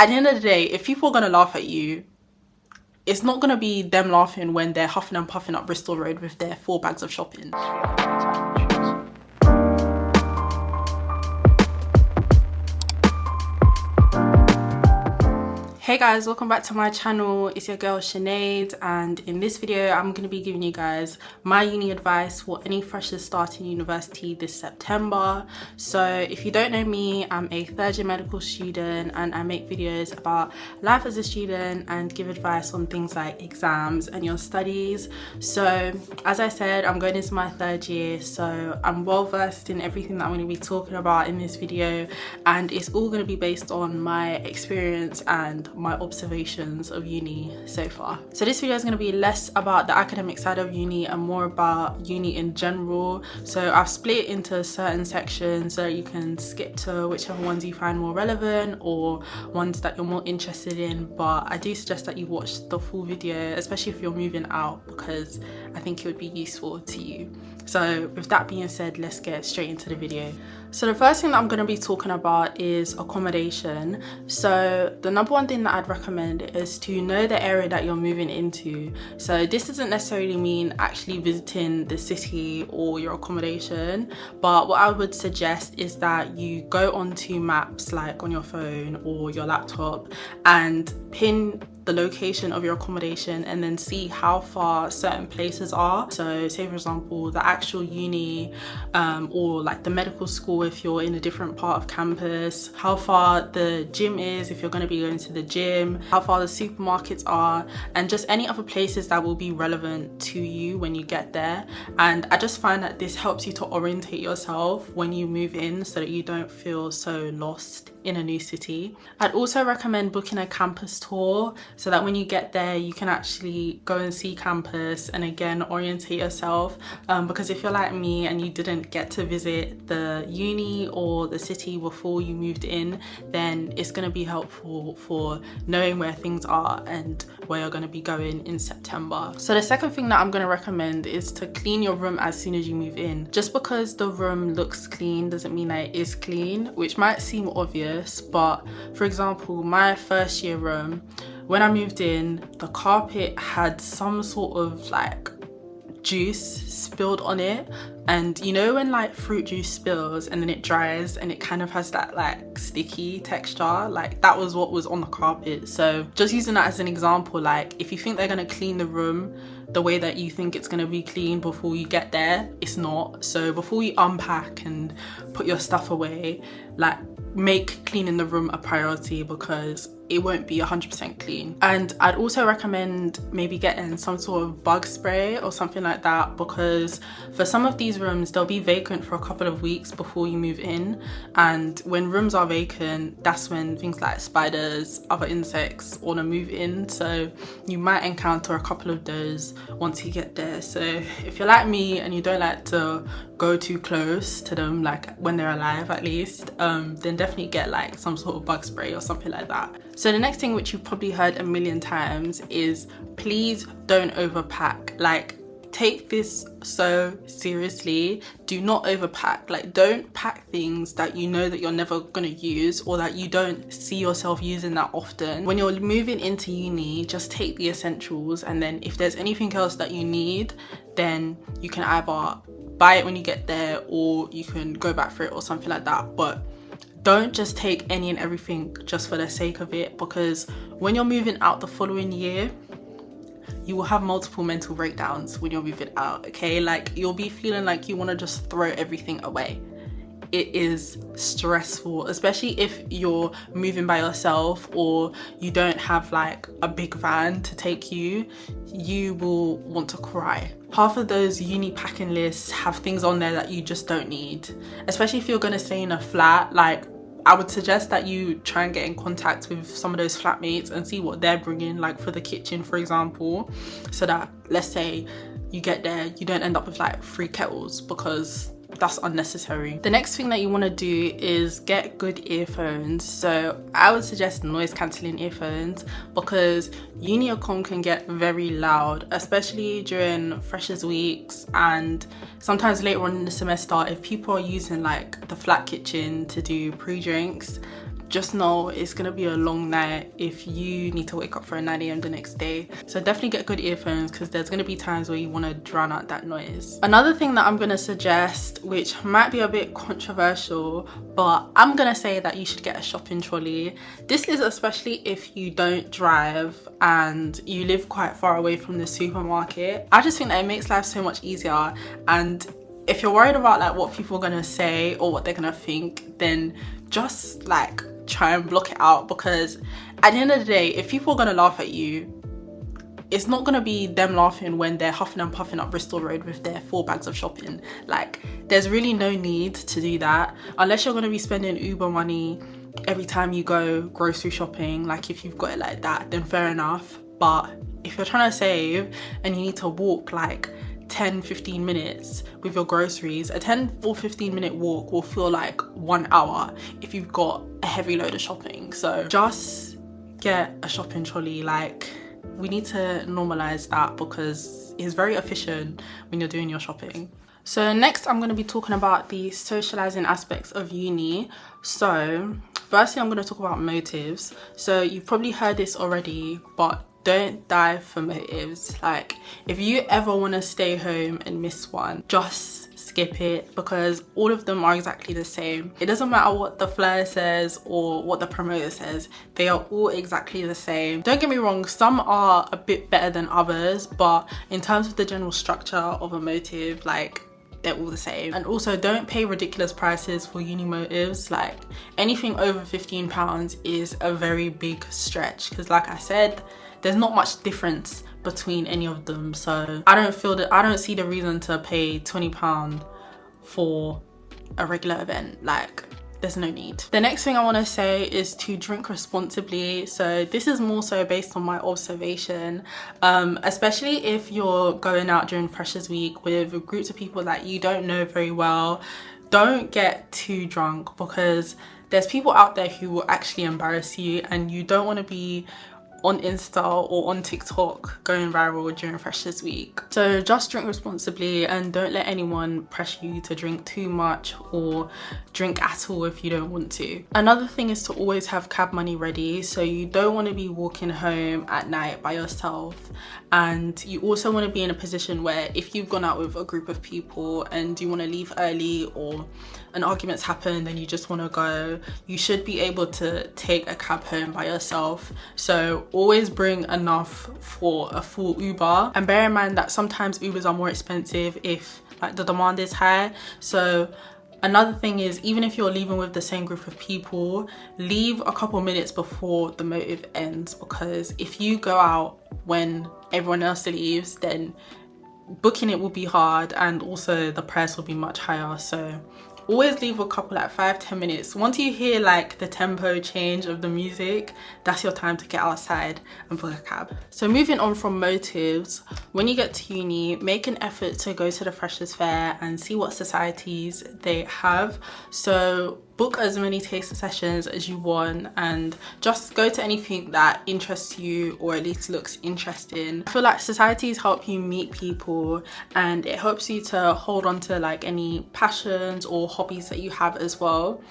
at the end of the day, if people are going to laugh at you, it's not going to be them laughing when they're huffing and puffing up Bristol Road with their 4 bags of shopping. Hey guys, welcome back to my channel. It's your girl Sinead, and in this video I'm going to be giving you guys my uni advice for any freshers starting university this September. So if you don't know me, I'm a third year medical student and I make videos about life as a student and give advice on things like exams and your studies. So as I said, I'm going into my 3rd year, so I'm well versed in everything that I'm going to be talking about in this video, and it's all going to be based on my experience and my observations of uni so far. So this video is going to be less about the academic side of uni and more about uni in general. So I've split it into certain sections so you can skip to whichever ones you find more relevant or ones that you're more interested in, but I do suggest that you watch the full video, especially if you're moving out, because I think it would be useful to you. So with that being said, let's get straight into the video. So the first thing that I'm going to be talking about is accommodation. So the number one thing that I'd recommend is to know the area that you're moving into. So this doesn't necessarily mean actually visiting the city or your accommodation, but what I would suggest is that you go onto maps like on your phone or your laptop and pin the location of your accommodation and then see how far certain places are. So say for example the actual uni or like the medical school if you're in a different part of campus, how far the gym is if you're going to be going to the gym, how far the supermarkets are, and just any other places that will be relevant to you when you get there. And I just find that this helps you to orientate yourself when you move in so that you don't feel so lost in a new city. I'd also recommend booking a campus tour so that when you get there you can actually go and see campus and again orientate yourself, because if you're like me and you didn't get to visit the uni or the city before you moved in, then it's going to be helpful for knowing where things are and where you're going to be going in September. So the second thing that I'm going to recommend is to clean your room as soon as you move in. Just because the room looks clean doesn't mean that it is clean, which might seem obvious, but for example my first year room, when I moved in, the carpet had some sort of like juice spilled on it, and you know when like fruit juice spills and then it dries and it kind of has that like sticky texture, like that was what was on the carpet. So just using that as an example, like if you think they're going to clean the room the way that you think it's going to be clean before you get there, it's not. So before you unpack and put your stuff away, like make cleaning the room a priority because it won't be 100% clean. And I'd also recommend maybe getting some sort of bug spray or something like that, because for some of these rooms they'll be vacant for a couple of weeks before you move in, and when rooms are vacant, that's when things like spiders, other insects want to move in, so you might encounter a couple of those once you get there. So if you're like me and you don't like to go too close to them, like when they're alive at least, then definitely get like some sort of bug spray or something like that. So the next thing, which you've probably heard a million times, is please don't overpack. Like take this so seriously. Do not overpack. Like don't pack things that you know that you're never gonna use or that you don't see yourself using that often. When you're moving into uni, just take the essentials, and then if there's anything else that you need, then you can either buy it when you get there or you can go back for it or something like that. But don't just take any and everything just for the sake of it, because when you're moving out the following year, you will have multiple mental breakdowns when you're moving out, okay? Like you'll be feeling like you want to just throw everything away. It is stressful, especially if you're moving by yourself or you don't have like a big van to take you. You will want to cry. Half of those uni packing lists have things on there that you just don't need, especially if you're going to stay in a flat. Like I would suggest that you try and get in contact with some of those flatmates and see what they're bringing, like for the kitchen for example, so that let's say you get there, you don't end up with like 3 kettles, because that's unnecessary. The next thing that you want to do is get good earphones. So I would suggest noise cancelling earphones, because uni accom can get very loud, especially during freshers weeks and sometimes later on in the semester if people are using like the flat kitchen to do pre-drinks. just know it's gonna be a long night if you need to wake up for a 9 a.m. the next day. So definitely get good earphones, because there's gonna be times where you want to drown out that noise. Another thing that I'm gonna suggest, which might be a bit controversial, but I'm gonna say that you should get a shopping trolley. This is especially if you don't drive and you live quite far away from the supermarket. I just think that it makes life so much easier, and if you're worried about like what people are gonna say or what they're gonna think, then just like try and block it out, because at the end of the day, if people are gonna laugh at you, it's not gonna be them laughing when they're huffing and puffing up Bristol Road with their 4 bags of shopping. Like, there's really no need to do that unless you're gonna be spending Uber money every time you go grocery shopping. Like, if you've got it like that, then fair enough. But if you're trying to save and you need to walk like 10-15 minutes with your groceries, a 10 or 15 minute walk will feel like 1 hour if you've got a heavy load of shopping. So just get a shopping trolley. Like, we need to normalize that, because it's very efficient when you're doing your shopping. So next, I'm going to be talking about the socializing aspects of uni. So firstly, I'm going to talk about motives. So you've probably heard this already, but don't die for motives. Like, if you ever want to stay home and miss one, just skip it, because all of them are exactly the same. It doesn't matter what the flyer says or what the promoter says, they are all exactly the same. Don't get me wrong, some are a bit better than others, but in terms of the general structure of a motive, like, they're all the same. And also, don't pay ridiculous prices for uni motives. Like, anything over £15 is a very big stretch, because like I said, there's not much difference between any of them. So I don't see the reason to pay £20 for a regular event. Like, there's no need. The next thing I want to say is to drink responsibly. So this is more so based on my observation, especially if you're going out during Freshers Week with groups of people that you don't know very well. Don't get too drunk, because there's people out there who will actually embarrass you, and you don't want to be on Insta or on TikTok going viral during Freshers Week. So just drink responsibly, and don't let anyone pressure you to drink too much or drink at all if you don't want to. Another thing is to always have cab money ready. So you don't want to be walking home at night by yourself, and you also want to be in a position where if you've gone out with a group of people and you want to leave early, or an argument's happened and you just want to go, you should be able to take a cab home by yourself. So always bring enough for a full Uber, and bear in mind that sometimes Ubers are more expensive if like the demand is high. So another thing is, even if you're leaving with the same group of people, leave a couple minutes before the motive ends, because if you go out when everyone else leaves, then booking it will be hard, and also the price will be much higher. So always leave a couple, like 5-10 minutes. Once you hear like the tempo change of the music, that's your time to get outside and book a cab. So moving on from motives, when you get to uni, make an effort to go to the Freshers Fair and see what societies they have. So book as many taster sessions as you want, and just go to anything that interests you or at least looks interesting. I feel like societies help you meet people, and it helps you to hold on to like any passions or hobbies that you have as well.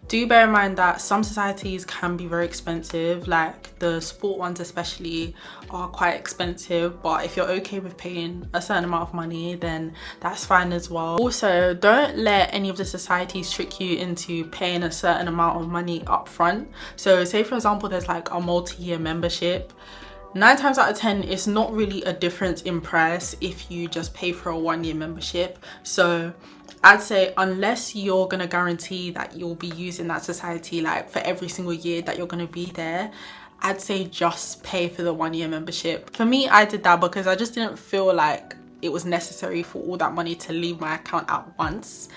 Do bear in mind that some societies can be very expensive, like the sport ones especially are quite expensive, but if you're okay with paying a certain amount of money, then that's fine as well. Also, don't let any of the societies trick you into paying a certain amount of money up front. So say for example there's like a multi-year membership, 9 times out of 10 it's not really a difference in price if you just pay for a 1-year membership. So I'd say unless you're gonna guarantee that you'll be using that society like for every single year that you're gonna be there, I'd say just pay for the 1-year membership. For me, I did that because I just didn't feel like it was necessary for all that money to leave my account at once.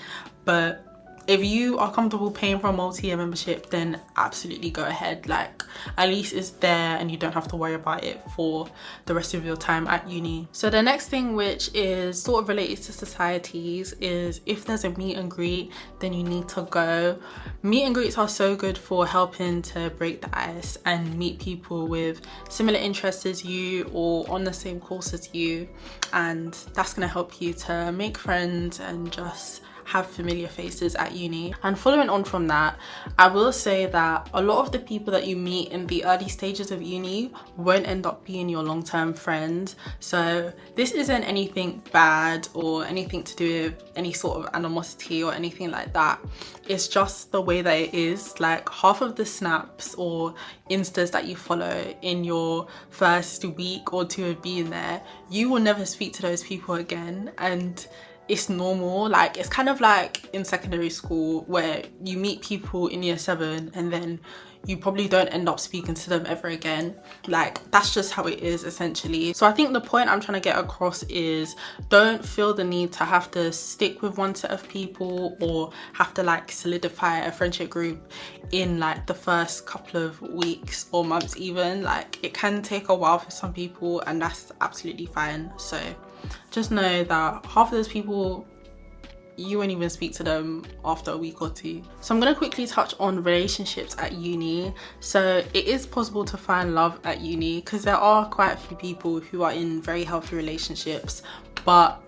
But if you are comfortable paying for a multi-year membership, then absolutely go ahead. Like, at least it's there and you don't have to worry about it for the rest of your time at uni. So the next thing, which is sort of related to societies, is if there's a meet and greet, then you need to go. Meet and greets are so good for helping to break the ice and meet people with similar interests as you or on the same course as you, and that's going to help you to make friends and just have familiar faces at uni. And following on from that, I will say that a lot of the people that you meet in the early stages of uni won't end up being your long-term friends. So this isn't anything bad or anything to do with any sort of animosity or anything like that. It's just the way that it is. Like, half of the snaps or instas that you follow in your first week or two of being there, you will never speak to those people again, and it's normal. Like, it's kind of like in secondary school where you meet people in year 7 and then you probably don't end up speaking to them ever again. Like, that's just how it is essentially. So I think the point I'm trying to get across is, don't feel the need to have to stick with one set of people or have to like solidify a friendship group in like the first couple of weeks or months even. Like, it can take a while for some people, and that's absolutely fine. So just know that half of those people, you won't even speak to them after a week or two. So I'm going to quickly touch on relationships at uni. So it is possible to find love at uni because there are quite a few people who are in very healthy relationships, but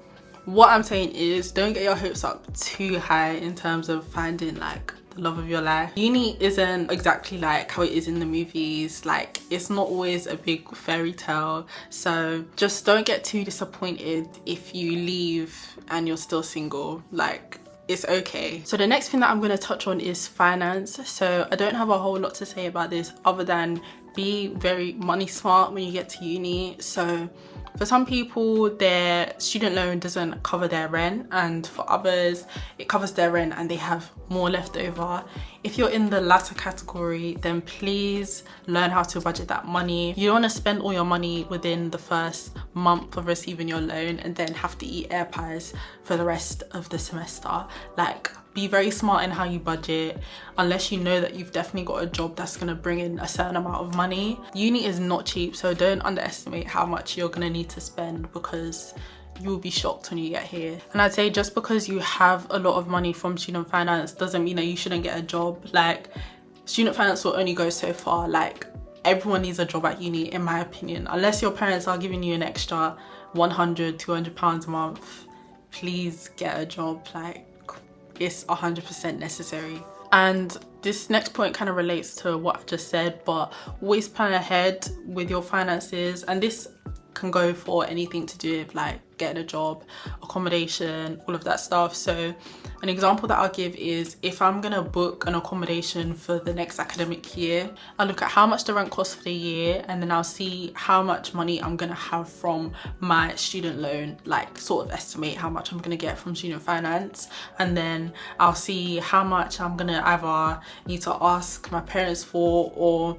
what I'm saying is, don't get your hopes up too high in terms of finding like the love of your life. Uni isn't exactly like how it is in the movies. Like, it's not always a big fairy tale. So just don't get too disappointed if you leave and you're still single. Like, it's okay. So the next thing that I'm going to touch on is finance. So I don't have a whole lot to say about this other than be very money smart when you get to uni. So for some people, their student loan doesn't cover their rent, and for others it covers their rent and they have more left over. If you're in the latter category, then please learn how to budget that money. You don't want to spend all your money within the first month of receiving your loan and then have to eat air pies for the rest of the semester. Like, be very smart in how you budget, unless you know that you've definitely got a job that's going to bring in a certain amount of money. Uni is not cheap, so don't underestimate how much you're going to need to spend, because you will be shocked when you get here. And I'd say just because you have a lot of money from student finance doesn't mean that you shouldn't get a job. Like, student finance will only go so far. Like, everyone needs a job at uni, in my opinion. Unless your parents are giving you an extra £100-200 a month, please get a job. Like, it's 100% necessary. And this next point kind of relates to what I just said, but always plan ahead with your finances. And this can go for anything to do with like getting a job, accommodation, all of that stuff. So an example that I'll give is, if I'm gonna book an accommodation for the next academic year, I'll look at how much the rent costs for the year, and then I'll see how much money I'm gonna have from my student loan, like sort of estimate how much I'm gonna get from student finance, and then I'll see how much I'm gonna either need to ask my parents for or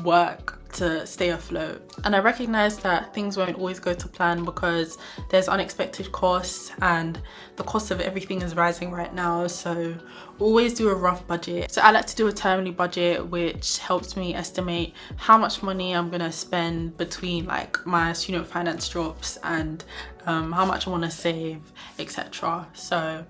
work to stay afloat. And I recognize that things won't always go to plan because there's unexpected costs and the cost of everything is rising right now, so always do a rough budget. So I like to do a termly budget, which helps me estimate how much money I'm gonna spend between like my student finance drops and how much I want to save, etc. So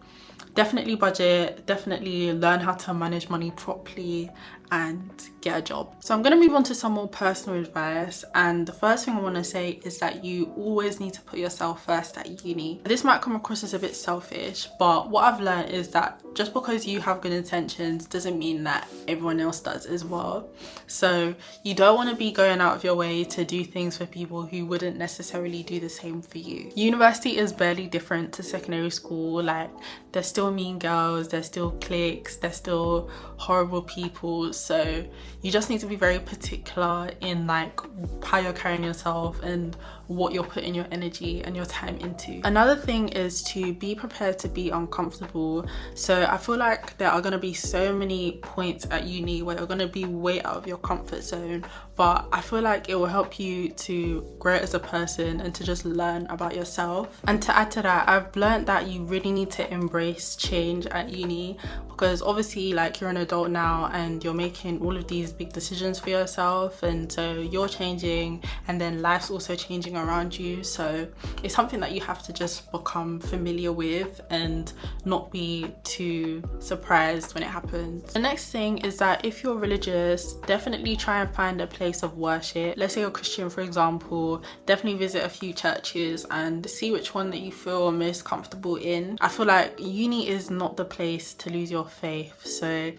definitely budget, definitely learn how to manage money properly and get a job. So I'm going to move on to some more personal advice, and the first thing I want to say is that you always need to put yourself first at uni. This might come across as a bit selfish, but what I've learned is that just because you have good intentions doesn't mean that everyone else does as well. So you don't want to be going out of your way to do things for people who wouldn't necessarily do the same for you. University is barely different to secondary school. Like, there's still mean girls, there's still cliques, there's still horrible people. So you just need to be very particular in like how you're carrying yourself and what you're putting your energy and your time into. Another thing is to be prepared to be uncomfortable. So I feel like there are going to be so many points at uni where you're going to be way out of your comfort zone, but I feel like it will help you to grow as a person and to just learn about yourself. And to add to that, I've learned that you really need to embrace change at uni, because obviously like you're an adult now and you're making all of these big decisions for yourself, and so you're changing and then life's also changing around you, so it's something that you have to just become familiar with and not be too surprised when it happens. The next thing is that if you're religious, definitely try and find a place of worship. Let's say you're Christian, for example, definitely visit a few churches and see which one that you feel most comfortable in. I feel like uni is not the place to lose your faith, so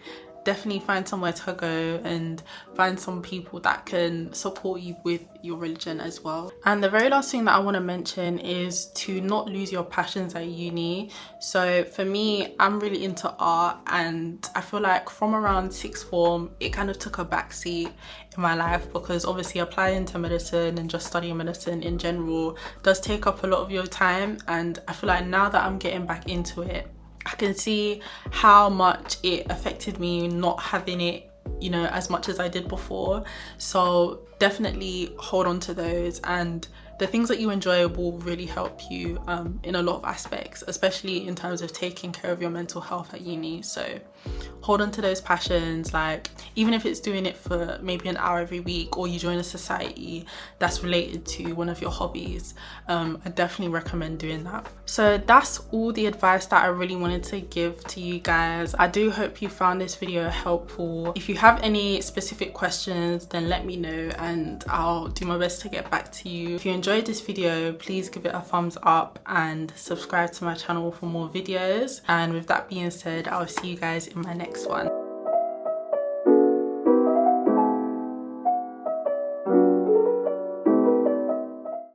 definitely find somewhere to go and find some people that can support you with your religion as well. And the very last thing that I want to mention is to not lose your passions at uni. So for me, I'm really into art, and I feel like from around sixth form it kind of took a backseat in my life, because obviously applying to medicine and just studying medicine in general does take up a lot of your time, and I feel like now that I'm getting back into it, I can see how much it affected me not having it, you know, as much as I did before. So definitely hold on to those, and the things that you enjoy will really help you in a lot of aspects, especially in terms of taking care of your mental health at uni. So hold on to those passions, like even if it's doing it for maybe an hour every week, or you join a society that's related to one of your hobbies. I definitely recommend doing that. So that's all the advice that I really wanted to give to you guys. I do hope you found this video helpful. If you have any specific questions, then let me know and I'll do my best to get back to you. If you enjoyed this video, please give it a thumbs up and subscribe to my channel for more videos. And with that being said, I'll see you guys in my next one.